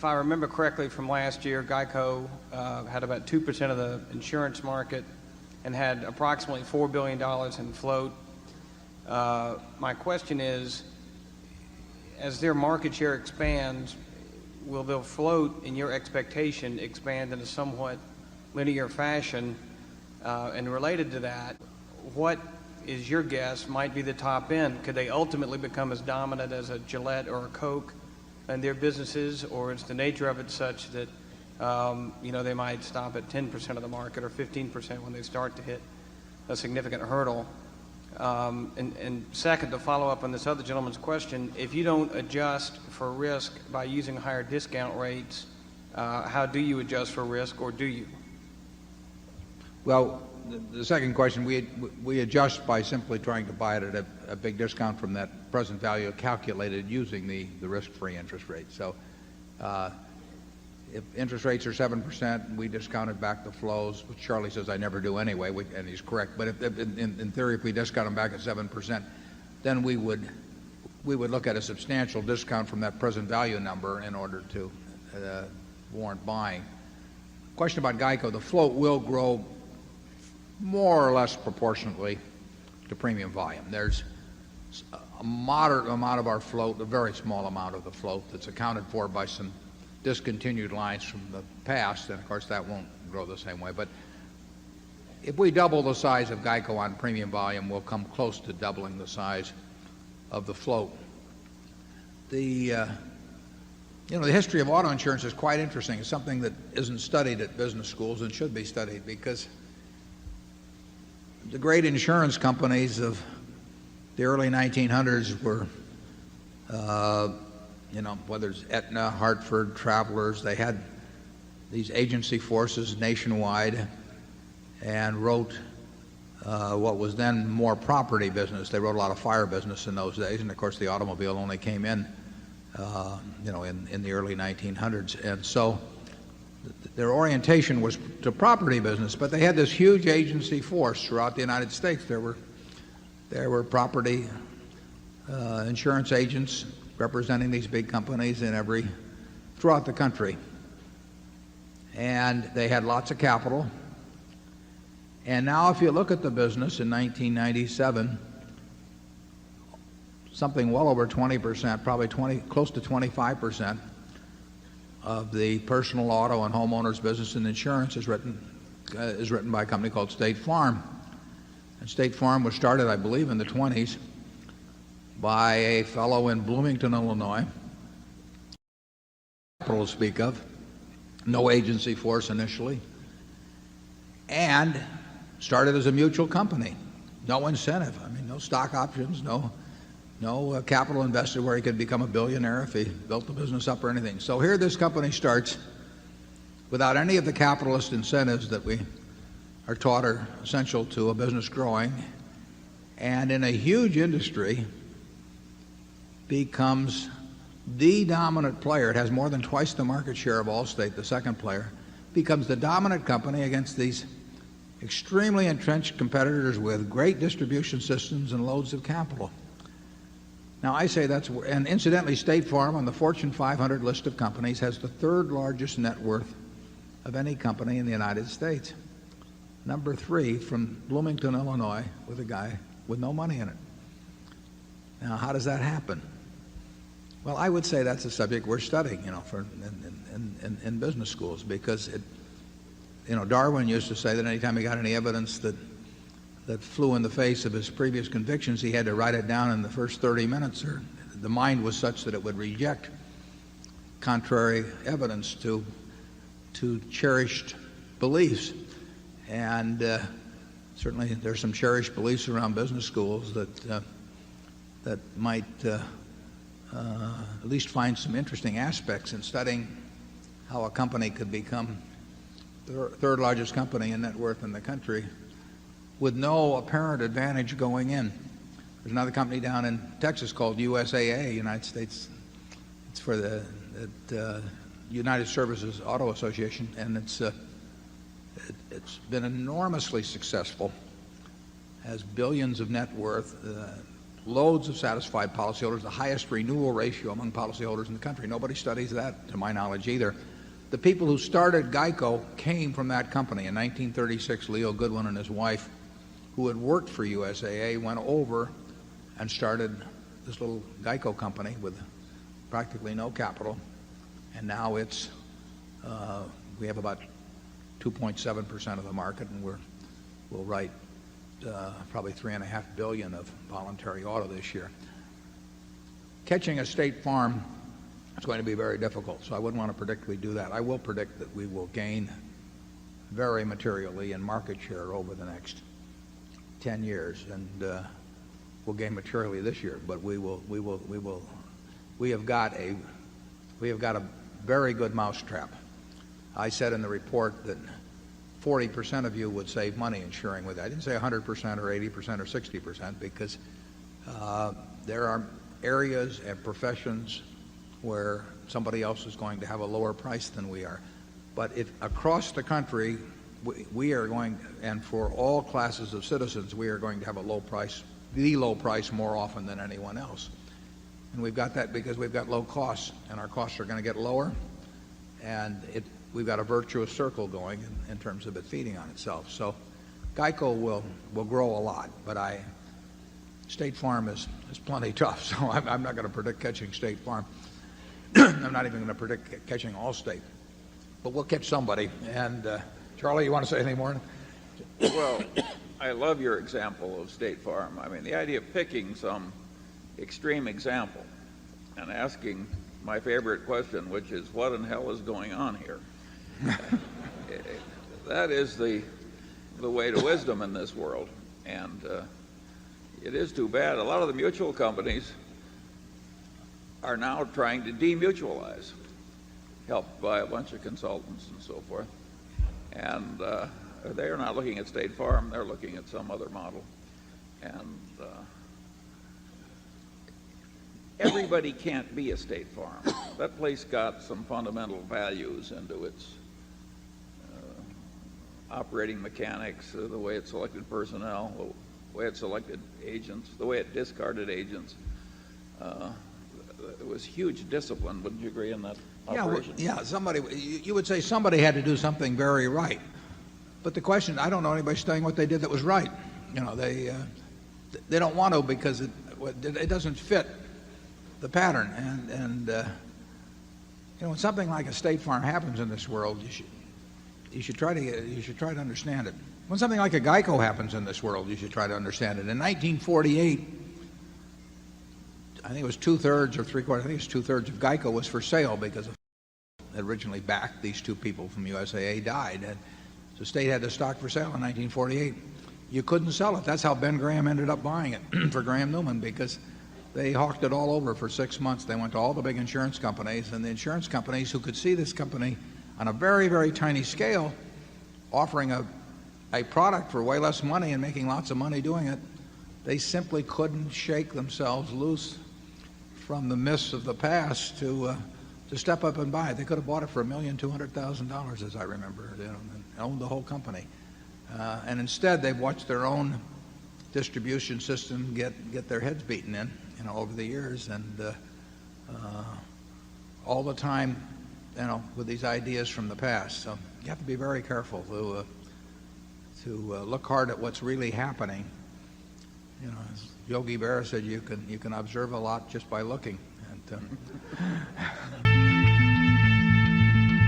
if I remember correctly from last year, Geico had about 2% of the insurance market and had approximately $4 billion in float. My question is, as their market share expands, will their float, in your expectation, expand in a somewhat linear fashion? And related to that, what is your guess might be the top end? Could they ultimately become as dominant as a Gillette or a Coke in their businesses, or is the nature of it such that they might stop at 10% of the market or 15% when they start to hit a significant hurdle? And second, to follow up on this other gentleman's question, if you don't adjust for risk by using higher discount rates, how do you adjust for risk, or do you? Well, the second question, we adjust by simply trying to buy it at a big discount from that present value calculated using the risk-free interest rate. So if interest rates are 7%, we discounted back the flows, which Charlie says I never do anyway, and he's correct. But in theory, if we discount them back at 7%, then we would look at a substantial discount from that present value number in order to warrant buying. Question about Geico, the float will grow more or less proportionately to premium volume. There's a moderate amount of our float, a very small amount of the float, that's accounted for by some discontinued lines from the past, and of course that won't grow the same way. But if we double the size of Geico on premium volume, we'll come close to doubling the size of the float. The history of auto insurance is quite interesting. It's something that isn't studied at business schools and should be studied, because the great insurance companies of the early 1900s were, whether it's Aetna, Hartford, Travelers, they had these agency forces nationwide and wrote what was then more property business. They wrote a lot of fire business in those days, and of course the automobile only came in, in the early 1900s. And so their orientation was to property business, but they had this huge agency force throughout the United States. There were property insurance agents representing these big companies throughout the country. And they had lots of capital. And now if you look at the business in 1997, something well over 20%, probably close to 25% of the personal auto and homeowners business in insurance is written by a company called State Farm. And State Farm was started, I believe, in the 20s by a fellow in Bloomington, Illinois. Capital to speak of, no agency force initially, and started as a mutual company. No incentive. I mean, no stock options, no capital invested where he could become a billionaire if he built the business up or anything. So here this company starts without any of the capitalist incentives that we are taught are essential to a business growing, and in a huge industry becomes the dominant player. It has more than twice the market share of Allstate, the second player, becomes the dominant company against these extremely entrenched competitors with great distribution systems and loads of capital. Now I say and incidentally, State Farm on the Fortune 500 list of companies has the third largest net worth of any company in the United States. Number 3 from Bloomington, Illinois, with a guy with no money in it. Now how does that happen? Well, I would say that's a subject we're studying, in business schools, because Darwin used to say that anytime he got any evidence that flew in the face of his previous convictions, he had to write it down in the first 30 minutes, or the mind was such that it would reject contrary evidence to cherished beliefs. And certainly there's some cherished beliefs around business schools that might at least find some interesting aspects in studying how a company could become the third largest company in net worth in the country with no apparent advantage going in. There's another company down in Texas called USAA, United States. It's for the United Services Auto Association, and it's been enormously successful, has billions of net worth, loads of satisfied policyholders, the highest renewal ratio among policyholders in the country. Nobody studies that, to my knowledge, either. The people who started Geico came from that company. In 1936, Leo Goodwin and his wife, who had worked for USAA, went over and started this little Geico company with practically no capital. And now it's, we have about 2.7% of the market, and we'll write probably $3.5 billion of voluntary auto this year. Catching a State Farm is going to be very difficult, so I wouldn't want to predict we do that. I will predict that we will gain very materially in market share over the next 10 years, and we'll gain materially this year. But we have got a very good mousetrap. I said in the report that 40% of you would save money insuring with it. I didn't say 100% or 80% or 60%, because there are areas and professions where somebody else is going to have a lower price than we are. But if across the country we are going, and for all classes of citizens, we are going to have a low price, the low price more often than anyone else. And we've got that because we've got low costs, and our costs are going to get lower, and we've got a virtuous circle going in terms of it feeding on itself. So Geico will grow a lot, but State Farm is plenty tough, so I'm not going to predict catching State Farm. I'm not even going to predict catching Allstate, but we'll catch somebody. And Charlie, you want to say anything more? Well, I love your example of State Farm. I mean, the idea of picking some extreme example and asking my favorite question, which is, what in hell is going on here? That is the way to wisdom in this world. And it is too bad. A lot of the mutual companies are now trying to demutualize, helped by a bunch of consultants and so forth. And they are not looking at State Farm. They're looking at some other model. And everybody can't be a State Farm. That place got some fundamental values into its operating mechanics, the way it selected personnel, the way it selected agents, the way it discarded agents. It was huge discipline. Wouldn't you agree in that operation? Yeah, you would say somebody had to do something very right. But the question, I don't know anybody studying what they did that was right. You know, they don't want to, because it doesn't fit the pattern. And you know, when something like a State Farm happens in this world, you should try to understand it. When something like a Geico happens in this world, you should try to understand it. In 1948, I think it was two-thirds or three-quarters, I think it was two-thirds of Geico was for sale, because originally backed these two people from USAA died. And so the state had the stock for sale in 1948. You couldn't sell it. That's how Ben Graham ended up buying it for Graham Newman, because they hawked it all over for 6 months. They went to all the big insurance companies, and the insurance companies who could see this company on a very, very tiny scale offering a product for way less money and making lots of money doing it, they simply couldn't shake themselves loose from the mists of the past to step up and buy it. They could have bought it for $1,200,000, as I remember, and owned the whole company. And instead, they've watched their own distribution system get their heads beaten in, you know, over the years, and all the time, you know, with these ideas from the past. So you have to be very careful to look hard at what's really happening. You know, as Yogi Berra said, you can observe a lot just by looking. And